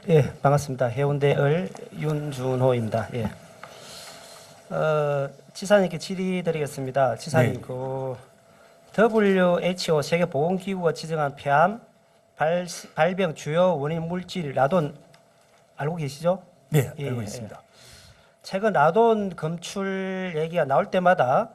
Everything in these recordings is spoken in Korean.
예, 반갑습니다. 해운대을 윤준호입니다. 예. 지사님께 질의드리겠습니다. 지사님, 네. WHO 세계보건기구가 지정한 폐암 발병 주요 원인 물질 라돈 알고 계시죠? 네, 예, 알고 예. 있습니다. 최근 라돈 검출 얘기가 나올 때마다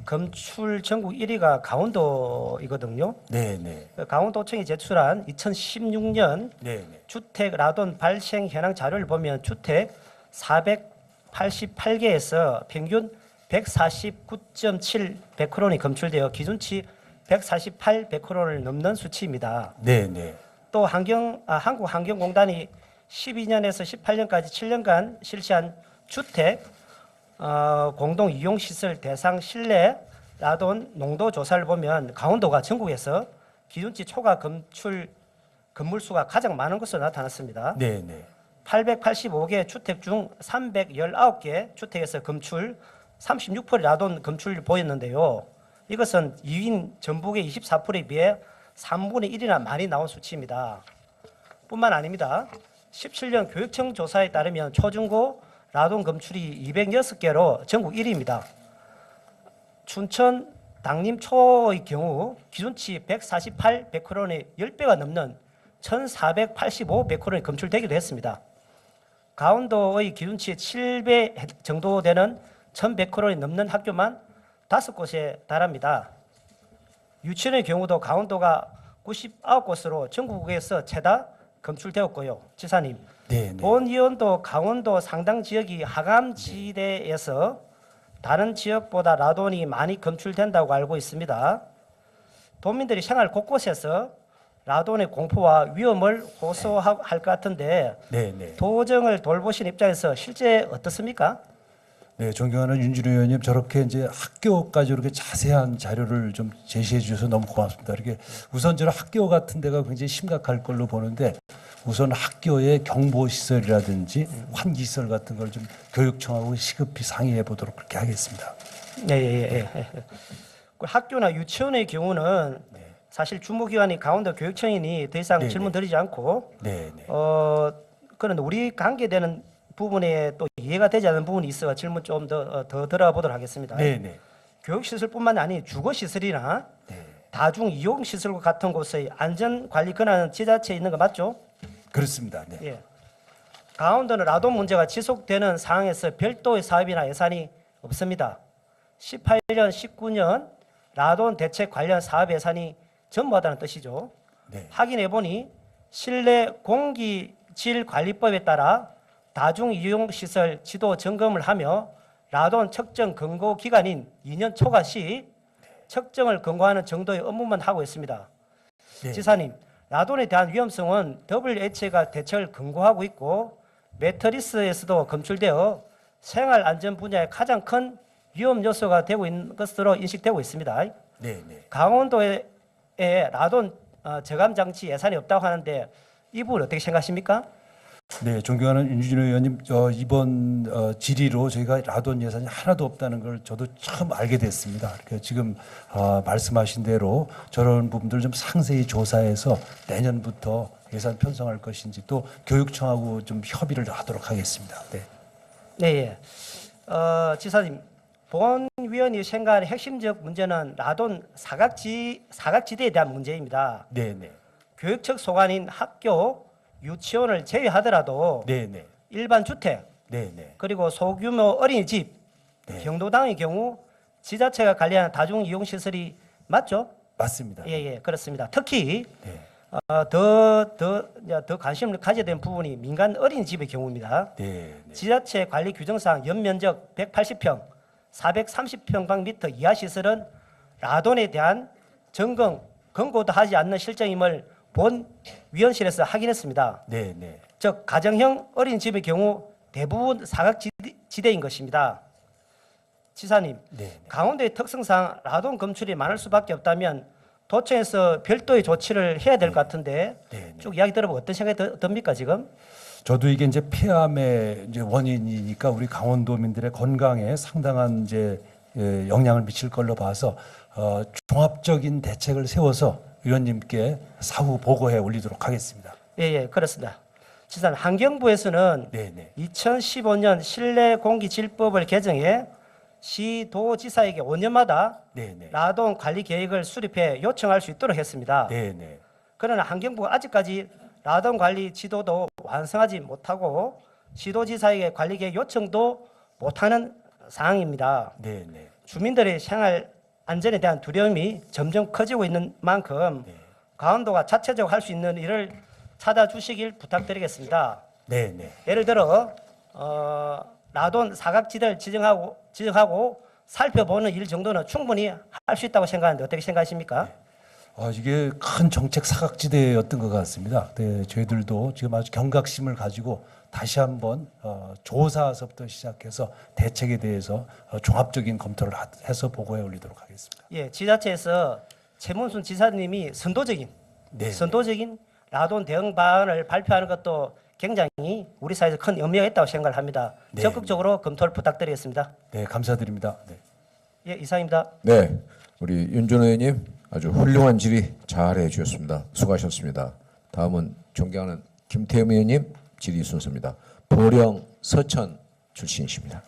검출 전국 1위가 강원도이거든요. 네, 네. 강원도청이 제출한 2016년 네, 네. 주택 라돈 발생 현황 자료를 보면 주택 488개에서 평균 149.7 베크론이 검출되어 기준치 148 베크론을 넘는 수치입니다. 네, 네. 또 한국환경공단이 12년에서 18년까지 7년간 실시한 주택 공동 이용 시설 대상 실내 라돈 농도 조사를 보면 강원도가 전국에서 기준치 초과 검출 건물 수가 가장 많은 것으로 나타났습니다. 네, 네. 885개 주택 중 319개 주택에서 검출 36% 라돈 검출을 보였는데요. 이것은 2위인 전북의 24%에 비해 3분의 1이나 많이 나온 수치입니다. 뿐만 아닙니다. 17년 교육청 조사에 따르면 초중고 라돈 검출이 206개로 전국 1위입니다. 춘천 당림초의 경우 기준치 148 베크론의 10배가 넘는 1485 베크론이 검출되기도 했습니다. 강원도의 기준치 7배 정도 되는 1100베크론이 넘는 학교만 5곳에 달합니다. 유치원의 경우도 강원도가 99곳으로 전국에서 최다 검출되었고요. 지사님, 네, 네. 본 의원도 강원도 상당 지역이 하감지대에서 다른 지역보다 라돈이 많이 검출된다고 알고 있습니다. 도민들이 생활 곳곳에서 라돈의 공포와 위험을 호소할 것 같은데 네, 네. 도정을 돌보신 입장에서 실제 어떻습니까? 네, 존경하는 윤준호 의원님, 저렇게 이제 학교까지 이렇게 자세한 자료를 좀 제시해 주셔서 너무 고맙습니다. 이렇게 우선 저는 학교 같은 데가 굉장히 심각할 걸로 보는데 우선 학교의 경보 시설이라든지 환기 시설 같은 걸 좀 교육청하고 시급히 상의해 보도록 그렇게 하겠습니다. 네. 그 학교나 유치원의 경우는 사실 주무기관이 강원도 교육청이니 더 이상 네네. 질문 드리지 않고 네, 네. 그런 우리 관계되는 부분에 또 이해가 되지 않는 부분이 있어 질문 좀 더 들어가 보도록 하겠습니다. 네, 네. 교육시설뿐만 아니 주거시설이나 네. 다중 이용시설 같은 곳의 안전관리 권한은 지자체에 있는 거 맞죠? 그렇습니다. 네. 예. 강원도는 라돈 문제가 지속되는 상황에서 별도의 사업이나 예산이 없습니다. 18년, 19년 라돈 대책 관련 사업 예산이 전무하다는 뜻이죠. 네. 확인해 보니 실내 공기질 관리법에 따라 다중 이용 시설 지도 점검을 하며 라돈 측정 권고 기간인 2년 초과 시 측정을 권고하는 정도의 업무만 하고 있습니다. 네. 지사님, 라돈에 대한 위험성은 WHO가 대책을 권고하고 있고 매트리스에서도 검출되어 생활 안전 분야의 가장 큰 위험 요소가 되고 있는 것으로 인식되고 있습니다. 네, 네. 강원도에 라돈 저감 장치 예산이 없다고 하는데 이 부분 어떻게 생각하십니까? 네, 존경하는 윤준호 의원님, 이번 질의로 저희가 라돈 예산이 하나도 없다는 걸 저도 처음 알게 됐습니다. 그러니까 지금 말씀하신 대로 저런 부분들 좀 상세히 조사해서 내년부터 예산 편성할 것인지 또 교육청하고 좀 협의를 하도록 하겠습니다. 네. 네, 지사님, 본 위원이 생각하는 핵심적 문제는 라돈 사각지대에 대한 문제입니다. 네, 네. 교육청 소관인 학교, 유치원을 제외하더라도 네, 네. 일반 주택 네, 네. 그리고 소규모 어린이집, 네. 경로당의 경우 지자체가 관리하는 다중 이용 시설이 맞죠? 맞습니다. 예, 그렇습니다. 특히 네. 더 관심을 가져야 되는 부분이 민간 어린이집의 경우입니다. 네, 네. 지자체 관리 규정상 연면적 180평, 430평방미터 이하 시설은 라돈에 대한 점검, 권고도 하지 않는 실정임을 본 위원실에서 확인했습니다. 네, 네. 즉 가정형 어린이집의 경우 대부분 사각지대인 것입니다. 지사님, 네. 강원도의 특성상 라돈 검출이 많을 수밖에 없다면 도청에서 별도의 조치를 해야 될 것 같은데 네, 네. 쭉 이야기 들어보고 어떤 생각이 듭니까 지금? 저도 이게 이제 폐암의 이제 원인이니까 우리 강원도민들의 건강에 상당한 이제 영향을 미칠 걸로 봐서 종합적인 대책을 세워서 의원님께 사후 보고해 올리도록 하겠습니다. 예, 그렇습니다. 지산 환경부에서는 네네. 2015년 실내공기질법을 개정해 시도지사에게 5년마다 네네. 라돈 관리 계획을 수립해 요청할 수 있도록 했습니다. 네네. 그러나 환경부가 아직까지 라돈 관리 지도도 완성하지 못하고 시도지사에게 관리 계획 요청도 못하는 상황입니다. 네네. 주민들의 생활 안전에 대한 두려움이 점점 커지고 있는 만큼 네. 강원도가 자체적으로 할 수 있는 일을 찾아주시길 부탁드리겠습니다. 네네. 예를 들어 라돈 사각지대를 지정하고 살펴보는 일 정도는 충분히 할 수 있다고 생각하는데 어떻게 생각하십니까? 이게 큰 정책 사각지대였던 것 같습니다. 네, 저희들도 지금 아주 경각심을 가지고 다시 한번 조사서부터 시작해서 대책에 대해서 종합적인 검토를 해서 보고에 올리도록 하겠습니다. 예, 지자체에서 최문순 지사님이 네. 선도적인 라돈 대응 방안을 발표하는 것도 굉장히 우리 사회에서 큰 의미가 있다고 생각을 합니다. 네. 적극적으로 검토를 부탁드리겠습니다. 네, 감사드립니다. 네. 예, 이상입니다. 네, 우리 윤준호 의원님 아주 훌륭한 질의 잘 해주셨습니다. 수고하셨습니다. 다음은 존경하는 김태흠 의원님 질의 순서입니다. 보령 서천 출신이십니다.